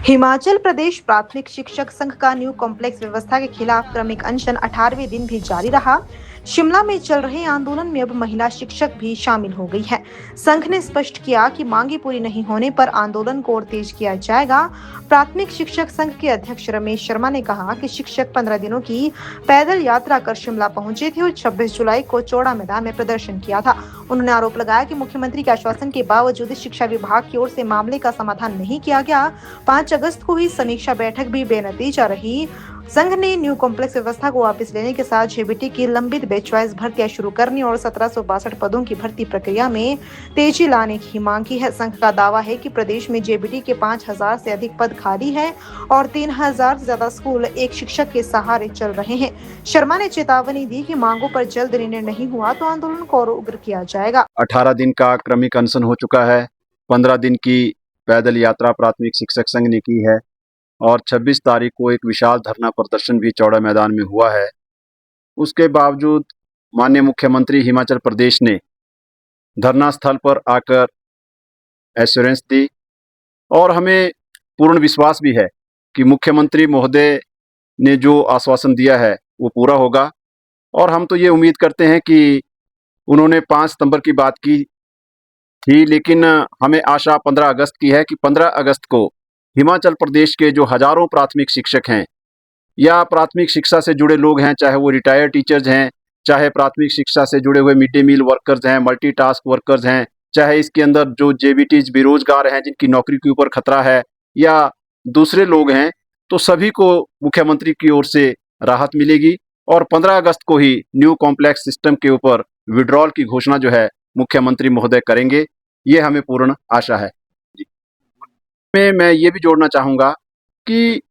हिमाचल प्रदेश प्राथमिक शिक्षक संघ का न्यू कॉम्प्लेक्स व्यवस्था के खिलाफ क्रमिक अनशन 18वें दिन भी जारी रहा। शिमला में चल रहे आंदोलन में अब महिला शिक्षक भी शामिल हो गई है। संघ ने स्पष्ट किया कि मांगे पूरी नहीं होने पर आंदोलन को और तेज किया जाएगा। प्राथमिक शिक्षक संघ के अध्यक्ष रमेश शर्मा ने कहा कि शिक्षक 15 दिनों की पैदल यात्रा कर शिमला पहुंचे थे और 26 जुलाई को चौड़ा मैदान में प्रदर्शन किया था। उन्होंने आरोप लगाया कि मुख्यमंत्री के आश्वासन के बावजूद शिक्षा विभाग की ओर से मामले का समाधान नहीं किया गया। 5 अगस्त को हुई समीक्षा बैठक भी बेनतीजा रही। संघ ने न्यू कॉम्प्लेक्स व्यवस्था को वापस लेने के साथ जेबीटी की लंबित बैच वाइज भर्तियां शुरू करने और 1762 पदों की भर्ती प्रक्रिया में तेजी लाने की मांग की है। संघ का दावा है कि प्रदेश में जेबीटी के 5000 से अधिक पद खाली है और 3000 से ज्यादा स्कूल एक शिक्षक के सहारे चल रहे हैं। शर्मा ने चेतावनी दी कि मांगों पर जल्द निर्णय नहीं हुआ तो आंदोलन को और उग्र किया जाएगा। 18 दिन का क्रमिक अनशन हो चुका है। 15 दिन की पैदल यात्रा प्राथमिक शिक्षक संघ ने की है और 26 तारीख को एक विशाल धरना प्रदर्शन भी चौड़ा मैदान में हुआ है। उसके बावजूद माननीय मुख्यमंत्री हिमाचल प्रदेश ने धरना स्थल पर आकर एश्योरेंस दी और हमें पूर्ण विश्वास भी है कि मुख्यमंत्री महोदय ने जो आश्वासन दिया है वो पूरा होगा। और हम तो ये उम्मीद करते हैं कि उन्होंने 5 सितंबर की बात की थी, लेकिन हमें आशा 15 अगस्त की है कि 15 अगस्त को हिमाचल प्रदेश के जो हजारों प्राथमिक शिक्षक हैं या प्राथमिक शिक्षा से जुड़े लोग हैं, चाहे वो रिटायर्ड टीचर्स हैं, चाहे प्राथमिक शिक्षा से जुड़े हुए मिड डे मील वर्कर्स हैं, मल्टीटास्क वर्कर्स हैं, चाहे इसके अंदर जो जेबीटीज बेरोजगार हैं जिनकी नौकरी के ऊपर खतरा है, या दूसरे लोग हैं, तो सभी को मुख्यमंत्री की ओर से राहत मिलेगी और 15 अगस्त को ही न्यू कॉम्प्लेक्स सिस्टम के ऊपर विड्रॉल की घोषणा जो है मुख्यमंत्री महोदय करेंगे। ये हमें पूर्ण आशा है। जी, मैं ये भी जोड़ना चाहूँगा कि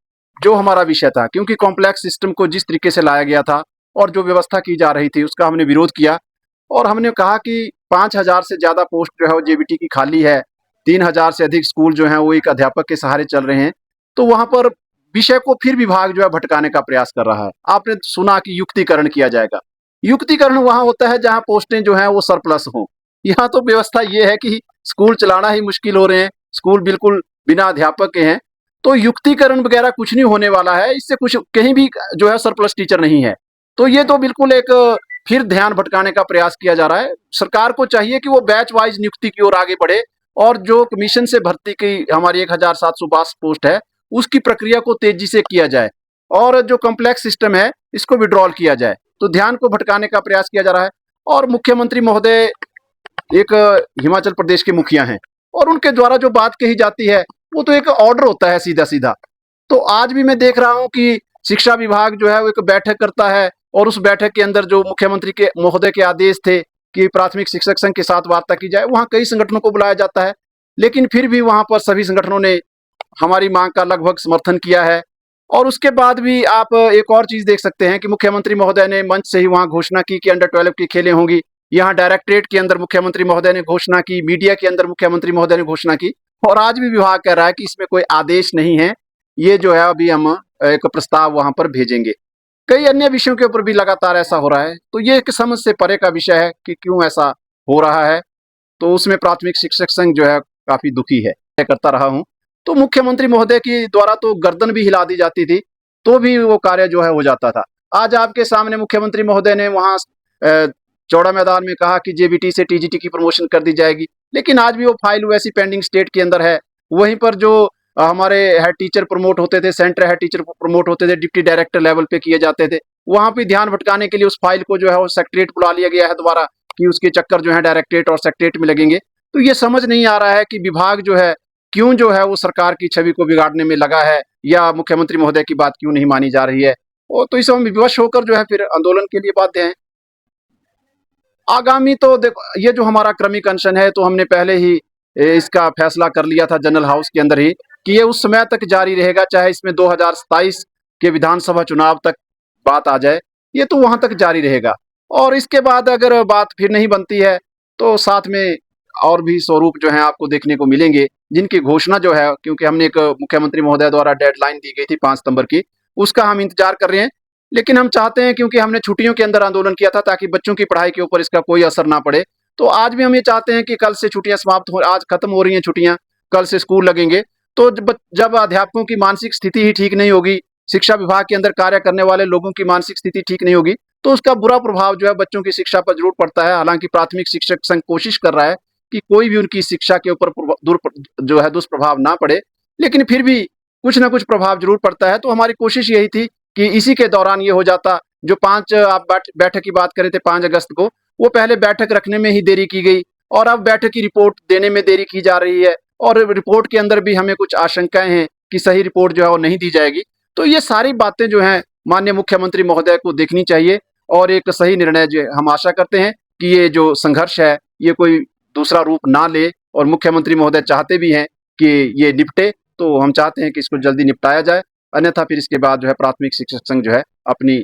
जो हमारा विषय था, क्योंकि कॉम्प्लेक्स सिस्टम को जिस तरीके से लाया गया था और जो व्यवस्था की जा रही थी उसका हमने विरोध किया और हमने कहा कि 5000 से ज़्यादा पोस्ट जो है वो जेबीटी की खाली है, 3000 से अधिक स्कूल जो हैं वो एक अध्यापक के सहारे चल रहे हैं, तो वहाँ पर विषय को फिर विभाग जो है भटकाने का प्रयास कर रहा है। आपने सुना कि युक्तिकरण किया जाएगा। युक्तिकरण वहाँ होता है जहाँ पोस्टें जो हैं वो सरप्लस हों। यहाँ तो व्यवस्था ये है कि स्कूल चलाना ही मुश्किल हो रहे हैं, स्कूल बिल्कुल बिना अध्यापक के हैं, तो युक्तिकरण वगैरह कुछ नहीं होने वाला है। इससे कुछ कहीं भी जो है सरप्लस टीचर नहीं है। तो ये तो बिल्कुल एक फिर ध्यान भटकाने का प्रयास किया जा रहा है। सरकार को चाहिए कि वो बैच वाइज नियुक्ति की ओर आगे बढ़े और जो कमीशन से भर्ती की हमारी 1762 पोस्ट है उसकी प्रक्रिया को तेजी से किया जाए और जो कॉम्प्लेक्स सिस्टम है इसको विड्रॉल किया जाए। तो ध्यान को भटकाने का प्रयास किया जा रहा है और मुख्यमंत्री महोदय एक हिमाचल प्रदेश के मुखिया हैं और उनके द्वारा जो बात कही जाती है वो तो एक ऑर्डर होता है सीधा सीधा। तो आज भी मैं देख रहा हूं कि शिक्षा विभाग जो है वो एक बैठक करता है और उस बैठक के अंदर जो मुख्यमंत्री के महोदय के आदेश थे कि प्राथमिक शिक्षक संघ के साथ वार्ता की जाए, वहां कई संगठनों को बुलाया जाता है, लेकिन फिर भी वहां पर सभी संगठनों ने हमारी मांग का लगभग समर्थन किया है। और उसके बाद भी आप एक और चीज देख सकते हैं कि मुख्यमंत्री महोदय ने मंच से ही वहां घोषणा की कि अंडर 12 की खेलें होंगी। यहाँ डायरेक्टरेट के अंदर मुख्यमंत्री महोदय ने घोषणा की, मीडिया के अंदर मुख्यमंत्री महोदय ने घोषणा की और आज भी विभाग कह रहा है कि इसमें कोई आदेश नहीं है। ये जो है अभी हम एक प्रस्ताव वहां पर भेजेंगे। कई अन्य विषयों के ऊपर भी लगातार ऐसा हो रहा है, तो ये एक समझ से परे का विषय है कि क्यों ऐसा हो रहा है। तो उसमें प्राथमिक शिक्षक संघ जो है काफी दुखी है, करता रहा हूँ। तो मुख्यमंत्री महोदय की द्वारा तो गर्दन भी हिला दी जाती थी तो भी वो कार्य जो है हो जाता था। आज आपके सामने मुख्यमंत्री महोदय ने वहां चौड़ा मैदान में कहा कि जेबीटी से टीजीटी की प्रमोशन कर दी जाएगी, लेकिन आज भी वो फाइल वैसी पेंडिंग स्टेट के अंदर है। वहीं पर जो हमारे हेड टीचर प्रमोट होते थे, सेंटर हेड टीचर प्रमोट होते थे, डिप्टी डायरेक्टर लेवल पे किए जाते थे, वहां पे ध्यान भटकाने के लिए उस फाइल को जो है वो सेक्रेटरीट बुला लिया गया है दोबारा कि उसके चक्कर जो है डायरेक्टरेट और सेक्रेटरीट में लगेंगे। तो ये समझ नहीं आ रहा है कि विभाग जो है क्यों जो है वो सरकार की छवि को बिगाड़ने में लगा है या मुख्यमंत्री महोदय की बात क्यों नहीं मानी जा रही है। और तो इस समय विवश होकर जो है फिर आंदोलन के लिए बाध्य हैं। आगामी तो देखो, ये जो हमारा क्रमिक अनशन है तो हमने पहले ही इसका फैसला कर लिया था जनरल हाउस के अंदर ही कि ये उस समय तक जारी रहेगा, चाहे इसमें 2027 के विधानसभा चुनाव तक बात आ जाए, ये तो वहां तक जारी रहेगा। और इसके बाद अगर बात फिर नहीं बनती है तो साथ में और भी स्वरूप जो है आपको देखने को मिलेंगे जिनकी घोषणा जो है, क्योंकि हमने एक मुख्यमंत्री महोदय द्वारा डेडलाइन दी गई थी 5 सितंबर की, उसका हम इंतजार कर रहे हैं। लेकिन हम चाहते हैं, क्योंकि हमने छुट्टियों के अंदर आंदोलन किया था ताकि बच्चों की पढ़ाई के ऊपर इसका कोई असर ना पड़े, तो आज भी हम ये चाहते हैं कि कल से छुट्टियां समाप्त हो, आज खत्म हो रही हैं छुट्टियां, कल से स्कूल लगेंगे, तो जब अध्यापकों की मानसिक स्थिति ही ठीक नहीं होगी, शिक्षा विभाग के अंदर कार्य करने वाले लोगों की मानसिक स्थिति ठीक नहीं होगी, तो उसका बुरा प्रभाव जो है बच्चों की शिक्षा पर जरूर पड़ता है। हालांकि प्राथमिक शिक्षक संघ कोशिश कर रहा है कि कोई भी उनकी शिक्षा के ऊपर जो है दुष्प्रभाव ना पड़े, लेकिन फिर भी कुछ ना कुछ प्रभाव जरूर पड़ता है। तो हमारी कोशिश यही थी कि इसी के दौरान ये हो जाता। जो 5 आप बैठक की बात करे थे 5 अगस्त को, वो पहले बैठक रखने में ही देरी की गई और अब बैठक की रिपोर्ट देने में देरी की जा रही है और रिपोर्ट के अंदर भी हमें कुछ आशंकाएं हैं कि सही रिपोर्ट जो है वो नहीं दी जाएगी। तो ये सारी बातें जो हैं माननीय मुख्यमंत्री महोदय को देखनी चाहिए और एक सही निर्णय जो हम आशा करते हैं कि ये जो संघर्ष है ये कोई दूसरा रूप ना ले, और मुख्यमंत्री महोदय चाहते भी हैं कि ये निपटे, तो हम चाहते हैं कि इसको जल्दी निपटाया जाए। अन्यथा फिर इसके बाद जो है प्राथमिक शिक्षक संघ जो है अपनी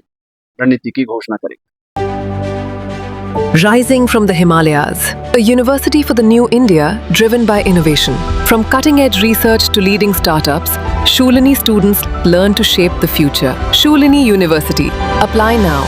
रणनीति की घोषणा करेगा। Rising from the Himalayas, a university for the new India driven by innovation. From cutting-edge research to leading startups, Shulini students learn to shape the future. Shulini University. Apply now.